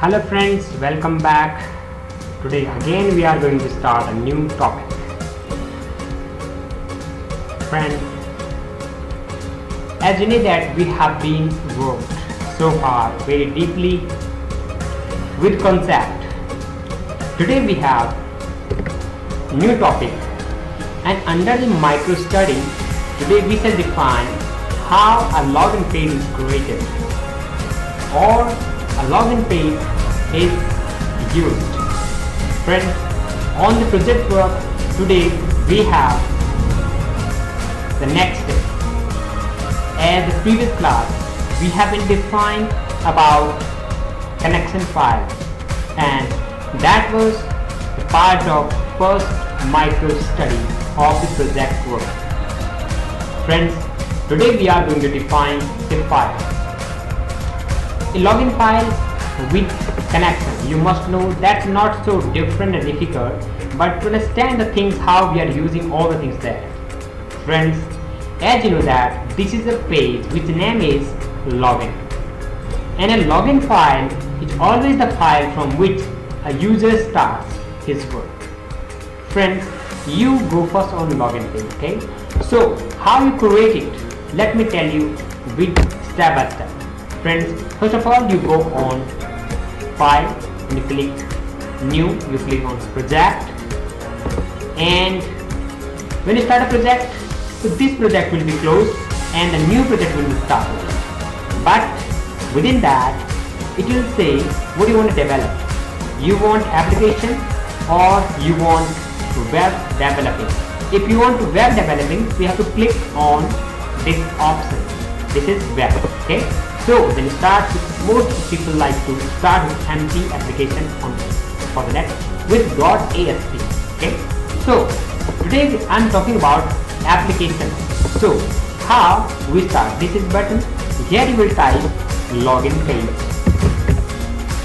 Hello friends, welcome back. Today again we are going to start a new topic. Friends, as you know that we have been worked so far very deeply with concept. Today we have new topic, and under the micro study today we shall define how a login page is created or a login page is used. Friends, on the project work today we have the next step. As the previous class we have been defined about connection file, and that was the part of first micro study of the project work. Friends, today we are going to define the file. A login file with connection. You must know that's not so different and difficult, but to understand the things how we are using all the things there. Friends, as you know that this is a page which name is login, and a login file is always the file from which a user starts his work. Friends, you go first on login page, okay? So how you create it, let me tell you with step by step. Friends, first of all you go on file and you click new, you click on project, and when you start a project, so this project will be closed and a new project will be started. But within that it will say what you want to develop. You want application or you want web developing. If you want to web developing, so you have to click on this option. This is web, okay? So then start with, most people like to start with empty application on for the next with .asp, okay? So today I'm talking about application. So how we start? This is button. Here you will type login page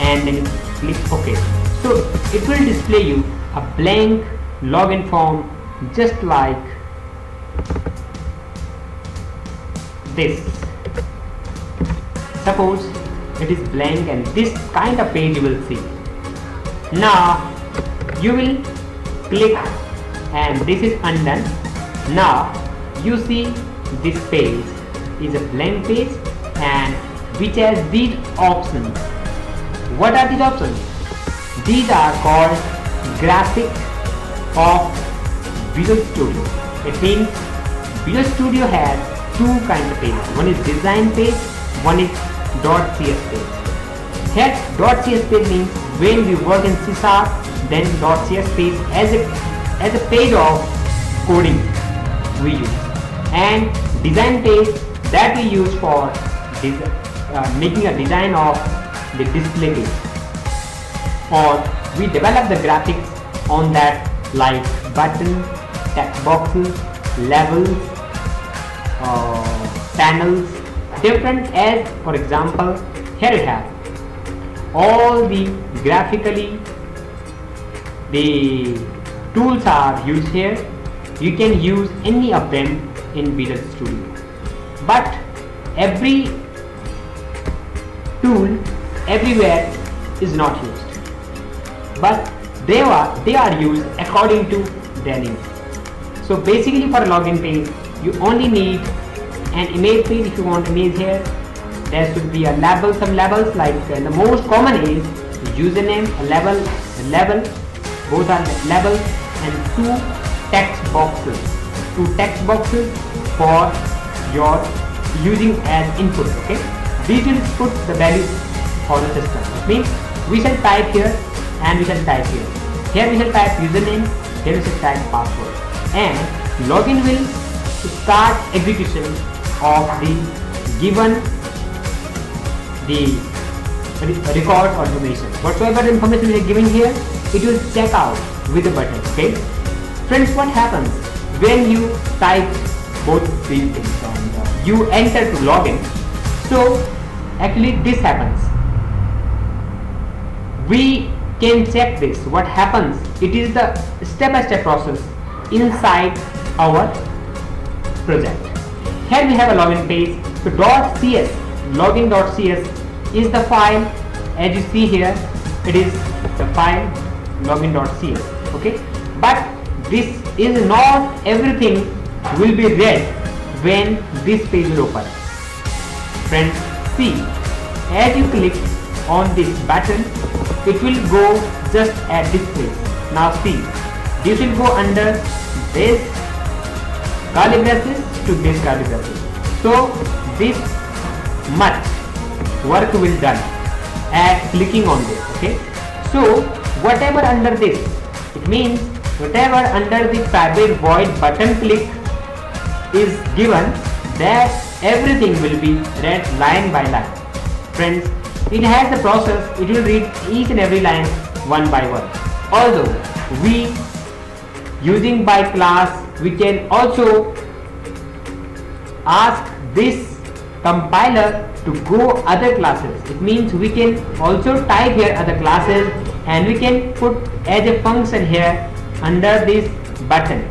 and then click OK. So it will display you a blank login form just like this. Suppose it is blank and this kind of page you will see. Now you will click and this is undone. Now you see this page is a blank page and which has these options. What are these options? These are called graphic of Visual Studio. It means Visual Studio has two kinds of pages. One is design page, one is .cs page. Here .cs page means when we work in C#, then .cs page as a page of coding we use, and design page that we use for making a design of the display page, or we develop the graphics on that like button, text boxes, levels, panels, different. As for example, here you have all the graphically the tools are used here. You can use any of them in Visual Studio, but every tool everywhere is not used, but they are used according to their needs. So basically for a login page you only need an image page. If you want image here, there should be a label, some labels like the most common is username, a level, both are labels, and two text boxes for your using as input, okay? These will put the value for the system. It means we shall type here and we shall type here. Here we shall type username, here we shall type password, and login will start execution of the given the record or information. Whatsoever information we are giving here, it will check out with the button, okay? Friends, what happens when you type both these things and you enter to login? So actually this happens. We can check this. What happens? It is the step-by-step process inside our project. Here we have a login page. So .cs, login.cs is the file as you see here, it is the file login.cs. Okay, but this is not everything will be read when this page will open. Friends, see, as you click on this button, it will go just at this place. Now see, this will go under this curly braces to this curly braces. So this much work will done at clicking on this. Okay, so whatever under this, it means whatever under the private void button click is given, that everything will be read line by line. Friends, it has the process, it will read each and every line one by one. Although we using by class, we can also ask this compiler to go other classes. It means we can also type here other classes, and we can put as a function here under this button,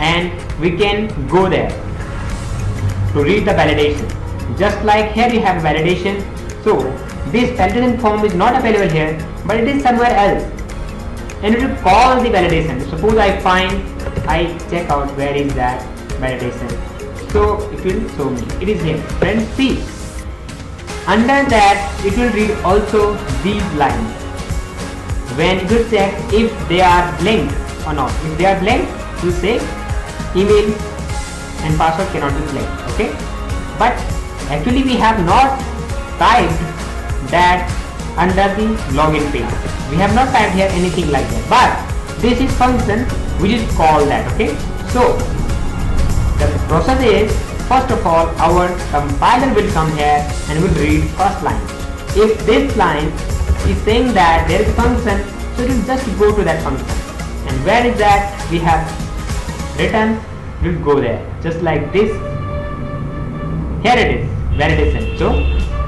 and we can go there to read the validation. Just like here you have validation, so this validation form is not available here, but it is somewhere else, and it will call the validation. Suppose I check out where is that validation, so it will show me, it is here. Friends, see, under that it will read also these lines. When it will check if they are blank or not. If they are blank, you say email and password cannot be blank. Okay, but actually we have not typed that under the login page. We have not typed here anything like that, but this is function which is called that. Okay, so the process is, first of all, our compiler will come here and will read first line. If this line is saying that there is a function, so it will just go to that function, and where is that we have written, will go there, just like this. Here it is, validation. So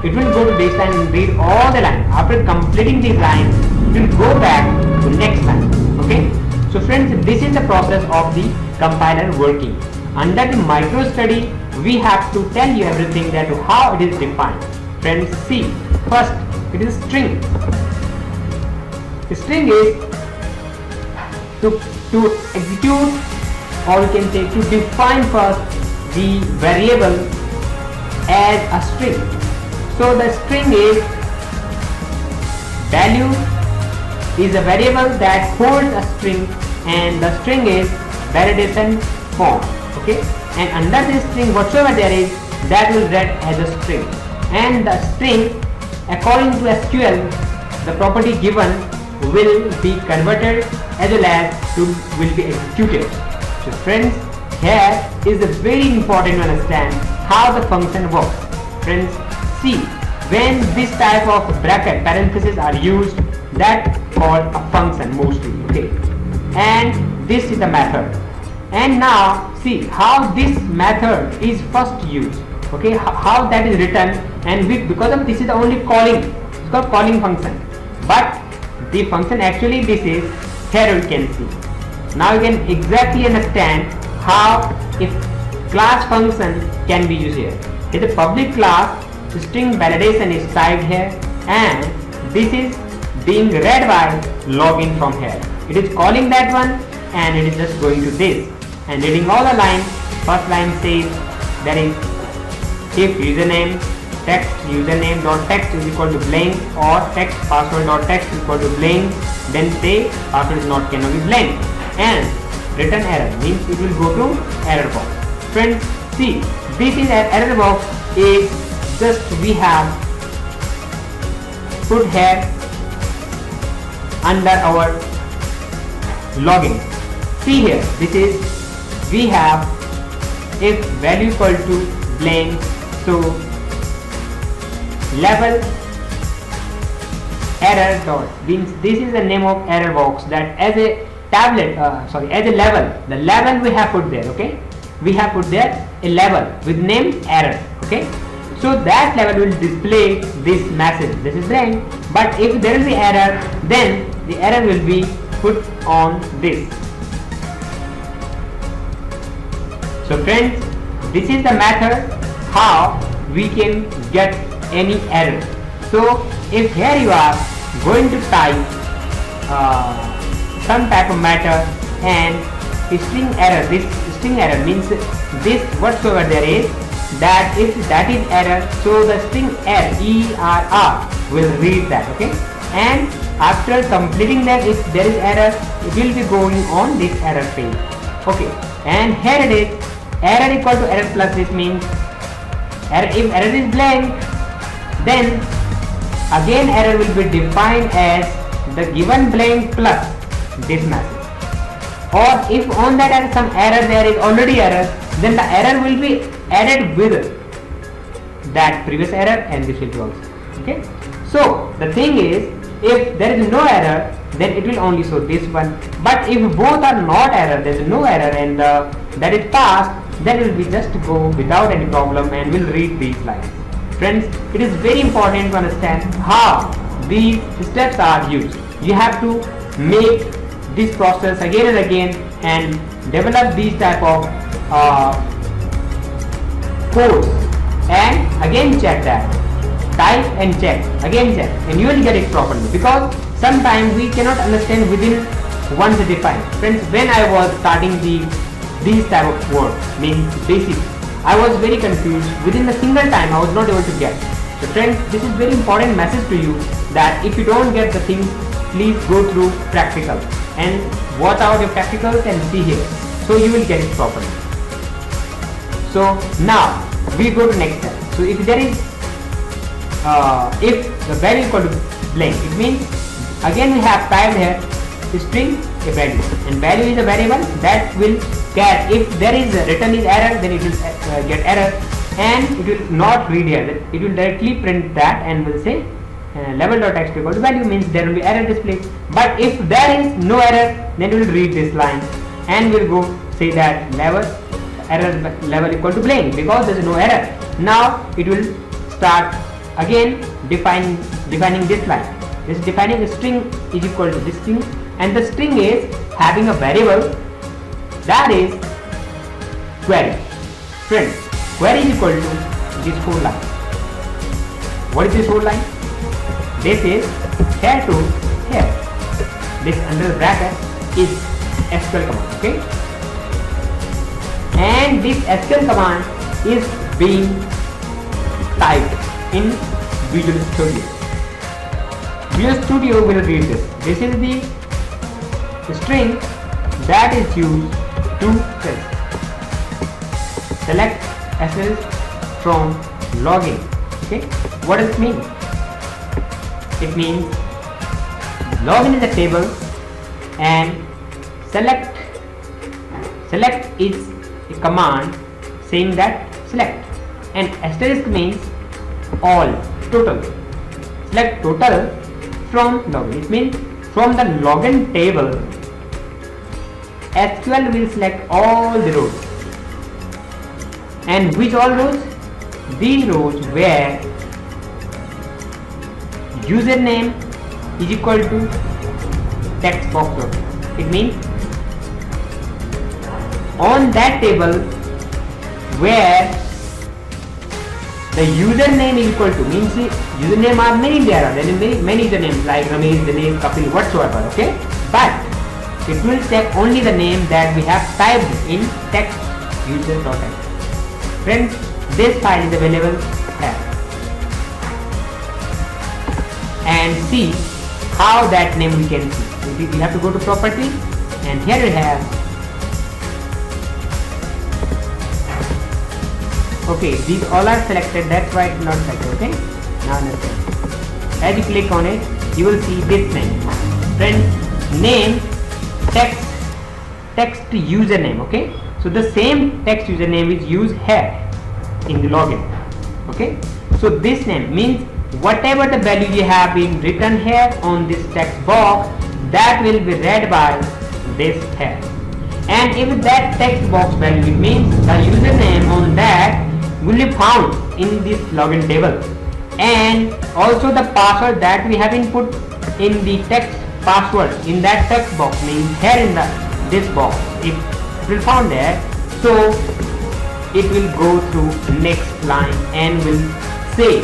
it will go to this line and read all the line. After completing this line, it will go back to next line. Okay, so friends, this is the process of the compiler working. Under the micro study, we have to tell you everything that how it is defined. Friends, see, first it is string. The string is to execute, or you can say to define first the variable as a string. So the string is value is a variable that holds a string, and the string is validation form. Okay, and under this string whatsoever there is, that will read as a string, and the string according to SQL, the property given will be converted as well as will be executed. So friends, here is very important to understand how the function works. Friends, see, when this type of bracket parentheses are used, that called a function mostly. Okay, and this is the method. And now see how this method is first used. Okay, how that is written, and because of this is the only calling, it's called calling function, but the function actually this is here you can see. Now you can exactly understand how if class function can be used here. It's a public class, string validation is typed here, and this is being read by login from here. It is calling that one, and it is just going to this and reading all the lines. First line says that is if username text username dot text is equal to blank, or text password dot text is equal to blank, then say password is not cannot be blank, and return error means it will go to error box. Friends, see, this is an error box is just we have put here under our login. See here, this is we have if value equal to blank, so level error dot means this is the name of error box, that as a tablet as a level, the level we have put there. Okay, we have put there a level with name error. Okay, so that level will display this message, this is blank, but if there will be error, then the error will be put on this. So friends, this is the method how we can get any error. So if here you are going to type some type of matter, and string error. This string error means this whatsoever there is, that if that is error, so the string error will read that. Okay, and after completing that, if there is error, it will be going on this error page. Okay, and here it is, error equal to error plus this means error. If error is blank, then again error will be defined as the given blank plus this message. Or if on that error some error there is already error, then the error will be added with that previous error, and this will be also. Okay, so the thing is, if there is no error, then it will only show this one. But if both are not error, there is no error, and that is passed, then it will be just go without any problem and will read these lines. Friends, it is very important to understand how these steps are used. You have to make this process again and again and develop these type of codes, and again check that, type and check, again check, and you will get it properly, because sometimes we cannot understand within once defined. Friends, when I was starting these type of words, means basic, I was very confused. Within a single time I was not able to get. So friends, this is very important message to you, that if you don't get the things, please go through practical and watch out your practicals and see here, so you will get it properly. So now we go to next step. So if there is if the value equal to blank, it means again we have typed here string a value, and value is a variable that will get, if there is a written is error, then it will get error, and it will not read here, it will directly print that and will say level.txt equal to value, means there will be error displayed. But if there is no error, then it will read this line and will go say that level equal to blank, because there is no error. Now it will start again defining this line. This defining a string is equal to this string, and the string is having a variable that is query. Friends, query is equal to this whole line. What is this whole line? This is here to here. This under the bracket is SQL command. Okay, and this SQL command is being typed in Visual Studio. Visual Studio will read this. This is the string that is used to select SL from login. Okay, what does it mean? It means login is a table, and select is a command saying that select, and asterisk means all, total. Select total from login. It means from the login table, SQL will select all the rows. And which all rows? These rows where username is equal to text box row. It means on that table where the username is equal to, means the username are many, there are many usernames like Ramesh, Dinesh, Kapil, whatsoever. Okay, but it will check only the name that we have typed in text user.txt. Friends, this file is available here, and see how that name we can see. We have to go to property, and here we have, okay, these all are selected, that's why it's not selected. Okay, now understand. As you click on it, you will see this name. Friends, name text username. Okay, so the same text username is used here in the login. Okay, so this name means whatever the value you have been written here on this text box, that will be read by this here. And if that text box value, it means the username on that will be found in this login table, and also the password that we have input in the text password in that text box, means here in this box, if it will found there, so it will go through next line and will say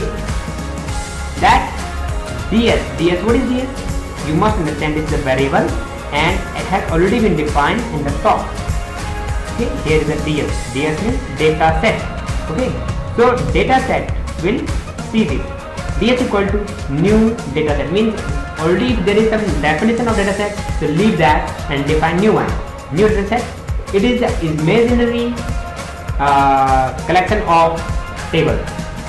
that DS, what is DS? You must understand this is a variable and it has already been defined in the top. Okay, here is a DS. DS means data set. Okay, so data set will see this. DS equal to new data set means already there is some definition of data set, so leave that and define new one. New data set, it is the imaginary collection of table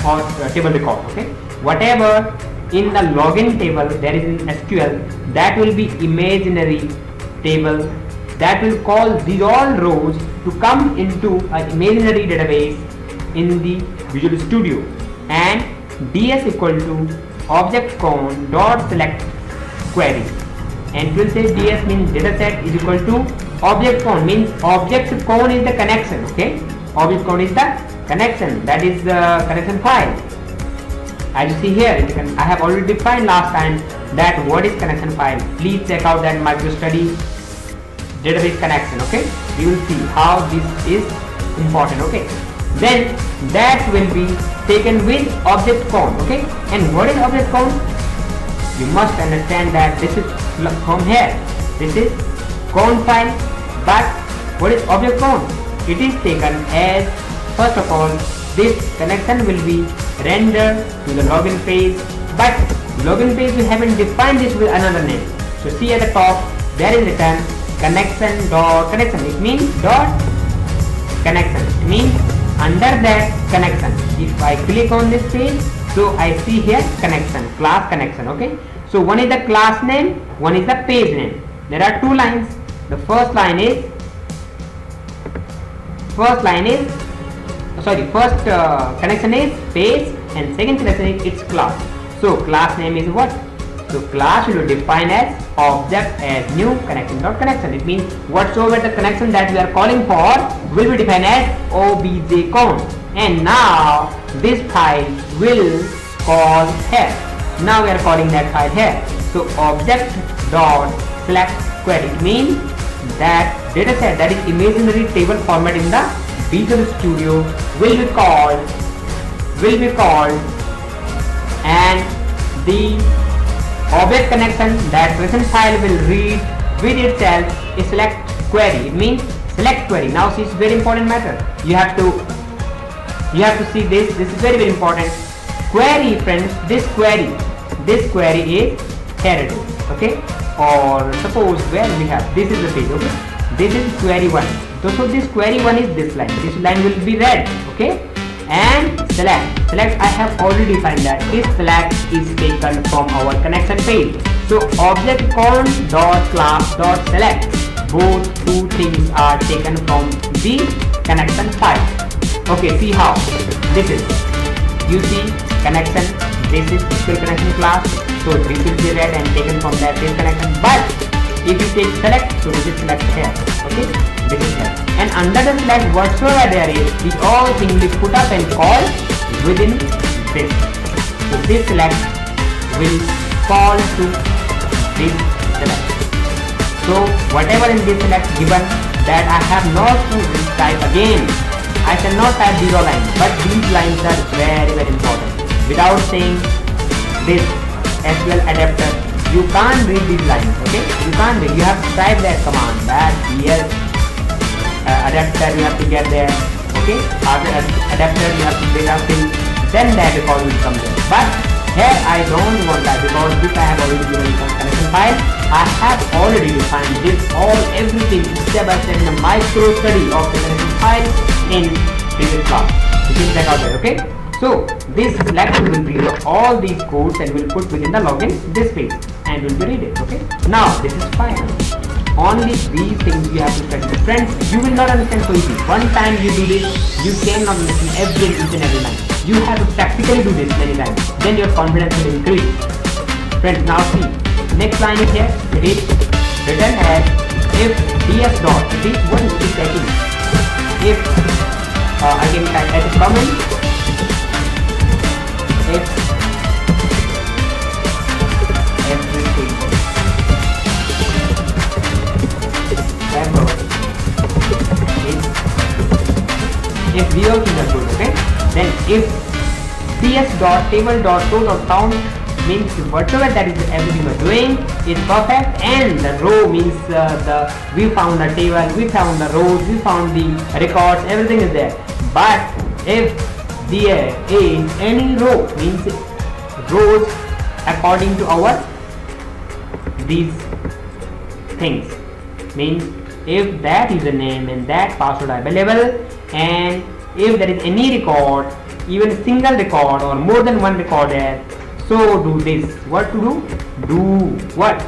or table record. Okay, whatever in the login table there is in SQL, that will be imaginary table that will call these all rows to come into an imaginary database in the Visual Studio. And DS equal to object con dot select query, and it will say DS means dataset is equal to object con means object con is the connection. Okay, object con is the connection, that is the connection file. As you see here, I have already defined last time that what is connection file. Please check out that micro study database connection. Okay, you will see how this is important. Okay, then that will be taken with object con. Okay, and what is object con? You must understand that this is from here, this is con file, but what is object con? It is taken as, first of all, this connection will be rendered to the login page, but login page we haven't defined this with another name. So see at the top there is written connection dot connection. It means dot connection. It means under that connection. If I click on this page, so I see here connection, class connection. Okay, so one is the class name, one is the page name. There are two lines. The first connection is page and second connection is its class. So class name is what? So class will be defined as object as new connection dot connection. It means whatsoever the connection that we are calling for will be defined as objcon. And now this file will call here. Now we are calling that file here. So object dot select query. It means that dataset, that is imaginary table format in the Visual Studio will be called, and the object connection, that present file will read with itself a select query. It means select query. Now see, it's very important matter. You have to see this. This is very, very important. Query, friends. This query is here. Okay, or suppose where we have, this is the page. Okay, this is query 1. So this query 1 is this line. This line will be read. Okay, and select I have already defined that this select is taken from our connection page. So object con dot class dot select, both two things are taken from the connection file. Okay, see how this is, you see connection, this is SQL connection class, so this will be read and taken from that this connection. But if you take select, so this is select here. Okay, this is here, and under the select whatsoever there is, these all things will put up and call within this. So this select will call to this select. So whatever in this select given, that I have not to type again. I cannot type 0 lines, but these lines are very, very important. Without saying this SQL adapter, you can't read these lines. Okay, you can't read. You have to type that command, that yes adapter, you have to get there. Okay, after adapter you have to bring up till, then that record will come there. But here I don't want that, because this I have already given some connection file. I have already defined this all everything step by step in the micro study of the connection file in previous class. You can check out there. Okay, so this lecture will bring all these codes and will put within the login this page and will be read it. Okay, now this is fine. Only these things you have to study. Friends, you will not understand so easy. One time you do this, you cannot understand each and every line. You have to practically do this many times. Then your confidence will increase. Friends, now see. Next line is here. It is written as if ds dot. It is what it is taking. If I can type as a comment. If everything ever is, if zero things are good, okay, then if cs dot table dot row dot count means whatever that is everything we're doing is perfect, and the row means we found the table, we found the rows, we found the records, everything is there. But if there is any row, means rows according to our these things, means if that username and that password are available, and if there is any record, even a single record or more than one recorder, so do this. What to do? Do what?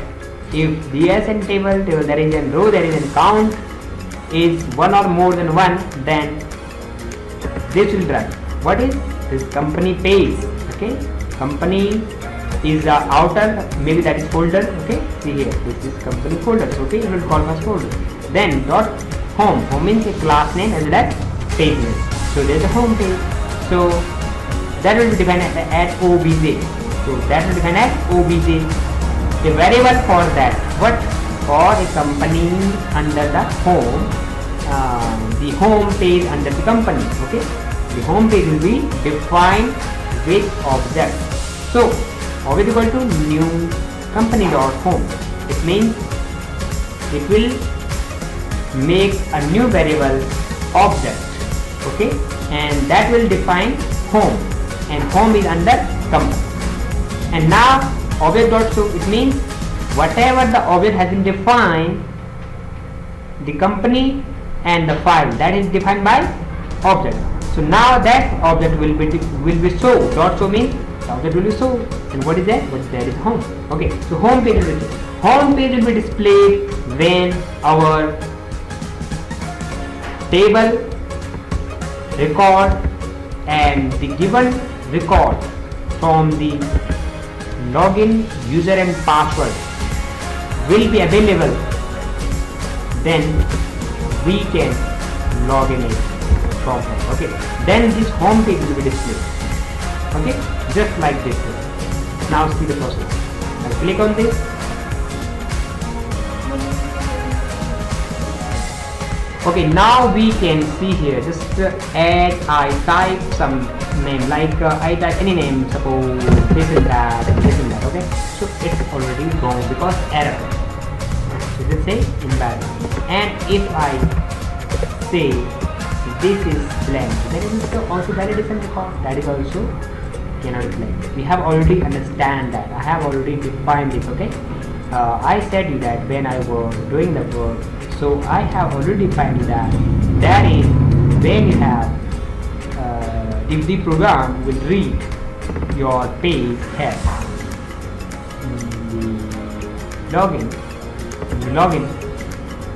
If the SN table there is a row, there is a count is one or more than one, then this will run. What is this? Company page. Okay, company is the outer, maybe that is folder. Okay, see here, this is company folder. Okay, it will call first folder. Then dot home. Home means a class name as well as page name. So there is a home page. So that will be defined at obj. So that will define as obj. A variable for that. What? For a company under the home, the home page under the company. Okay, the home page will be defined with object. So object equal to new company dot home. It means it will make a new variable object. Okay, and that will define home, and home is under company. And now object dot show, it means whatever the object has been defined, the company and the file, that is defined by object. So now that object will be show. Dot show means the object will be show. And what is that? What is that is home. Okay, so home page will be home page will be displayed when our table, record, and the given record from the login user and password will be available, then we can log in it from home. Okay, then this home page will be displayed. Okay, just like this. Now see the process. Now click on this. Okay, now we can see here, just add, I type some name, like I type any name, suppose this and that and this and that. Okay, so it's already wrong because error. So just say invalid. And if I say this is blank, then it is also validation record, that is also cannot be blank. We have already understand that. I have already defined this. Okay, I said you that when I was doing the work. So I have already defined that is when you have if the program will read your page has login.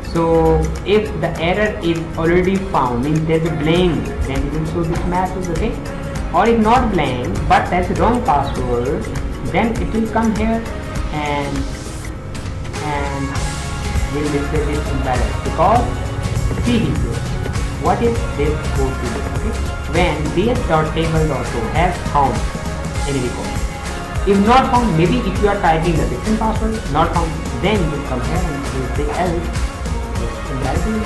So if the error is already found, means there's a blank, then it will show this message. Okay, or if not blank but that's the wrong password, then it will come here and will display this invalid, because see here what is this code to do. Okay, when ds.table.show has found any record, if not found, maybe if you are typing a different password, not found, then you come here and you will say else invalid.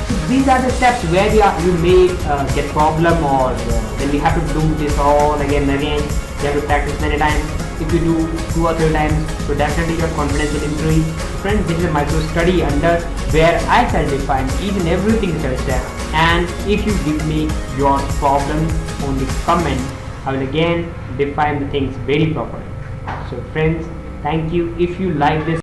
So these are the steps where you may get problem, or then you have to do this all again and again. You have to practice many times. If you do 2 or 3 times, so definitely your confidence will improve. Friends, this is a micro study under where I shall define each and everything step, and if you give me your problems on the comment, I will again define the things very properly. So friends, thank you. If you like this